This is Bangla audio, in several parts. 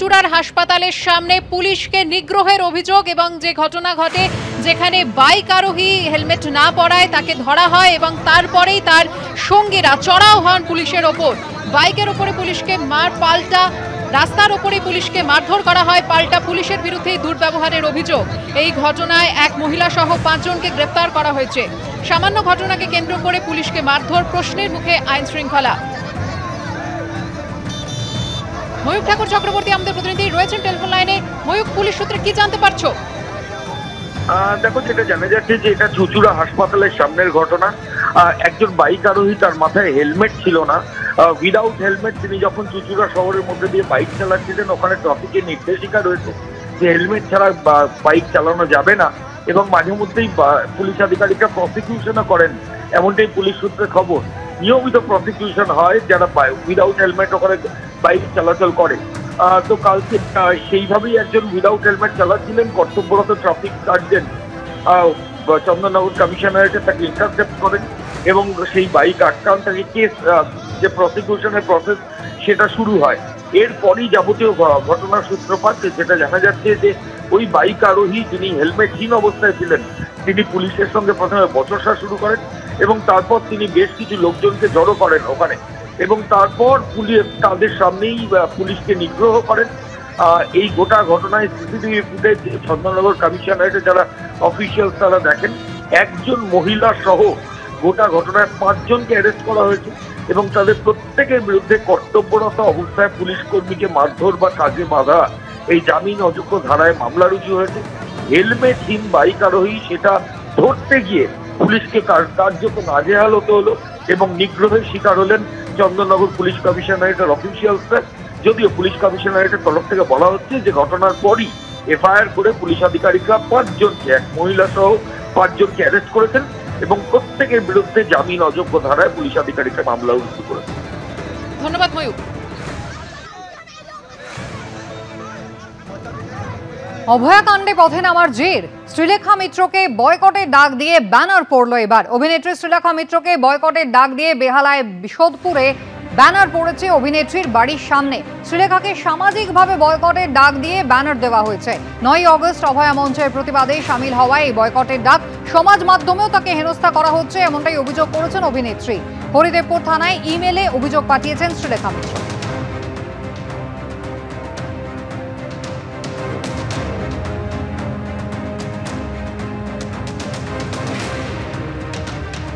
চুঁচুড়ার হাসপাতালের সামনে পুলিশকে নিগ্রহের অভিযোগ এবং যে ঘটনা ঘটে যেখানে বাইক আরোহী হেলমেট না পরায় তাকে ধরা হয় এবং তারপরেই তার সঙ্গীরা চড়াও হন পুলিশের ওপর। বাইকের ওপরে পুলিশকে পাল্টা রাস্তার ওপরে পুলিশকে মারধর করা হয়, পাল্টা পুলিশের বিরুদ্ধে দুর্ব্যবহারের অভিযোগ। এই ঘটনায় এক মহিলা সহ 5 জনকে গ্রেফতার করা হয়েছে। সামান্য ঘটনাকে কেন্দ্র করে পুলিশকে মারধর, প্রশ্নের মুখে আইন শৃঙ্খলা। ময়ূক ঠাকুর চক্রবর্তী আমাদের প্রতিনিধি রয়েছেন টেলিফোন লাইনে। ময়ূক, পুলিশ সূত্রে কি জানতে পারছো? দেখো, যেটা জানা যাচ্ছে যে এটা চুঁচুড়া হাসপাতালের সামনের ঘটনা। একজন বাইক আরোহী, তার মাথায় হেলমেট ছিল না, উইদাউট হেলমেট তিনি যখন চুঁচুড়া শহরের মধ্যে দিয়ে বাইক চালাচ্ছিলেন, ওখানে ট্রাফিকের নির্দেশিকা রয়েছে যে হেলমেট ছাড়া বাইক চালানো যাবে না এবং মাঝে মধ্যেই পুলিশ আধিকারিকরা প্রসিকিউশনও করেন, এমনটাই পুলিশ সূত্রে খবর। নিয়মিত প্রসিকিউশন হয় যারা উইদাউট হেলমেট ওখানে বাইক চলাচল করে। তো কালকে সেইভাবেই একজন উইদাউট হেলমেট চালাচ্ছিলেন, কর্তব্যরত ট্রাফিক সার্জেন্ট চন্দননগর কমিশনারেটে তাকে ইন্টারসেপ্ট করেন এবং সেই বাইক আটকান, তাকে কেস যে প্রসিকিউশনের প্রসেস সেটা শুরু হয়। এরপরই যাবতীয় ঘটনার সূত্রপাত। যেটা জানা যাচ্ছে যে ওই বাইক আরোহী যিনি হেলমেটহীন অবস্থায় ছিলেন তিনি পুলিশের সঙ্গে প্রথমে বচসা শুরু করেন এবং তারপর তিনি বেশ কিছু লোকজনকে জড়ো করেন ওখানে এবং তারপর পুলিশ তাদের সামনেই পুলিশকে নিগ্রহ করেন। এই গোটা ঘটনায় সিসিটিভি ফুটেজ চন্দননগর কমিশনারেটে যারা অফিসিয়ালস তারা দেখেন, একজন মহিলা সহ গোটা ঘটনায় 5 জনকে অ্যারেস্ট করা হয়েছে এবং তাদের প্রত্যেকের বিরুদ্ধে কর্তব্যরত অবস্থায় পুলিশ কর্মীকে মারধর বা কাজে বাধা এই জামিন অযোগ্য ধারায় মামলা রুজু হয়েছে। হেলমেটহীন বাইক আরোহী সেটা ধরতে গিয়ে পুলিশকে কার্যত নাজেহাল হতে হলো এবং নিগ্রহের শিকার হলেন চন্দননগর পুলিশ কমিশনারেটের অফিসিয়ালসরা। যদিও পুলিশ কমিশনারেটের তরফ থেকে বলা হচ্ছে যে ঘটনার পরই এফআইআর করে পুলিশ আধিকারিকরা 5 জনকে, এক মহিলা সহ 5 জনকে অ্যারেস্ট করেছেন এবং প্রত্যেকের বিরুদ্ধে জামিন অযোগ্য ধারায় পুলিশ আধিকারিকরা মামলা রুজু করেছেন। ধন্যবাদ ময়ূক। অভয়াকাণ্ডে পথে নামার জের, শ্রীলেখা মিত্রকে বয়কটের ডাক দিয়ে ব্যানার পড়লো এবার। অভিনেত্রী শ্রীলেখা মিত্রকে বয়কটের ডাক দিয়ে বেহালায় সোদপুরে ব্যানার পড়েছে অভিনেত্রীর বাড়ির সামনে। শ্রীলেখাকে সামাজিকভাবে বয়কটের ডাক দিয়ে ব্যানার দেওয়া হয়েছে। 9 আগস্ট অভয়া মঞ্চের প্রতিবাদে সামিল হওয়ায় এই বয়কটের ডাক। সমাজ মাধ্যমেও তাকে হেনস্থা করা হচ্ছে, এমনটাই অভিযোগ করেছেন অভিনেত্রী। হরিদেবপুর থানায় ইমেলে অভিযোগ পাঠিয়েছেন শ্রীলেখা মিত্র।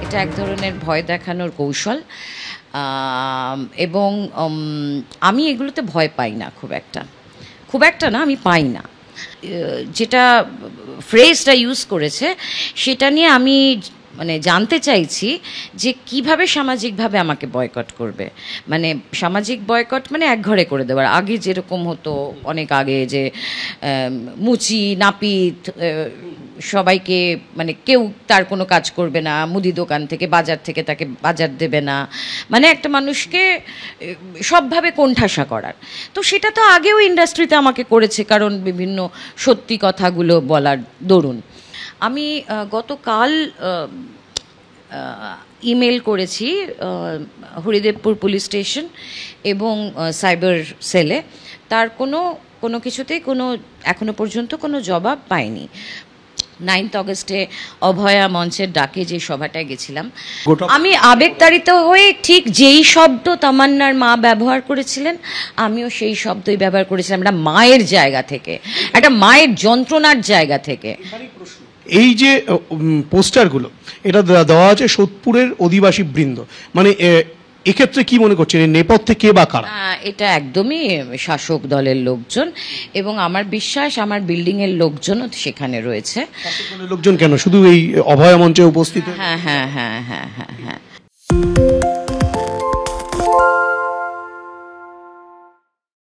এটা এক ধরনের ভয় দেখানোর কৌশল এবং আমি এগুলোতে ভয় পাই না, খুব একটা না, আমি পাই না। যেটা ফ্রেজটা ইউজ করেছে সেটা নিয়ে আমি জানতে চাইছি যে কিভাবে সামাজিকভাবে আমাকে বয়কট করবে। সামাজিক বয়কট একঘরে করে দেওয়ার, আগে যেরকম হতো অনেক আগে, যে মুচি নাপিত সবাইকে কেউ তার কোনো কাজ করবে না, মুদি দোকান থেকে বাজার থেকে তাকে বাজার দেবে না, একটা মানুষকে সবভাবে কোণঠাসা করার। তো সেটা তো আগেও ইন্ডাস্ট্রিতে আমাকে করেছে, কারণ বিভিন্ন সত্যি কথাগুলো বলার দরুন। আমি গতকাল ইমেল করেছি হরিদেবপুর পুলিশ স্টেশন এবং সাইবার সেলে, তার কোনো কিছুতেই এখনো পর্যন্ত কোনো জবাব পাইনি। 9 আগস্টে অভয়া মঞ্চের ডাকে যে সভাটায় গেছিলাম, আমি আবেগতাড়িত হয়ে ঠিক যেই শব্দ তামান্নার মা ব্যবহার করেছিলেন আমিও সেই শব্দই ব্যবহার করেছিলাম, একটা মায়ের জায়গা থেকে, একটা মায়ের যন্ত্রণার জায়গা থেকে। এই যে পোস্টারগুলো এটা দেওয়া আছে সোদপুরের অধিবাসী বৃন্দ, এক্ষেত্রে কি মনে করছেন নেপথ্যে কে বা কারা? এটা একদমই শাসক দলের লোকজন এবং আমার বিশ্বাস আমার বিল্ডিং এর লোকজনও সেখানে রয়েছে। শাসক দলের লোকজন কেন, শুধু এই অভয়া মঞ্চে উপস্থিত? হ্যাঁ।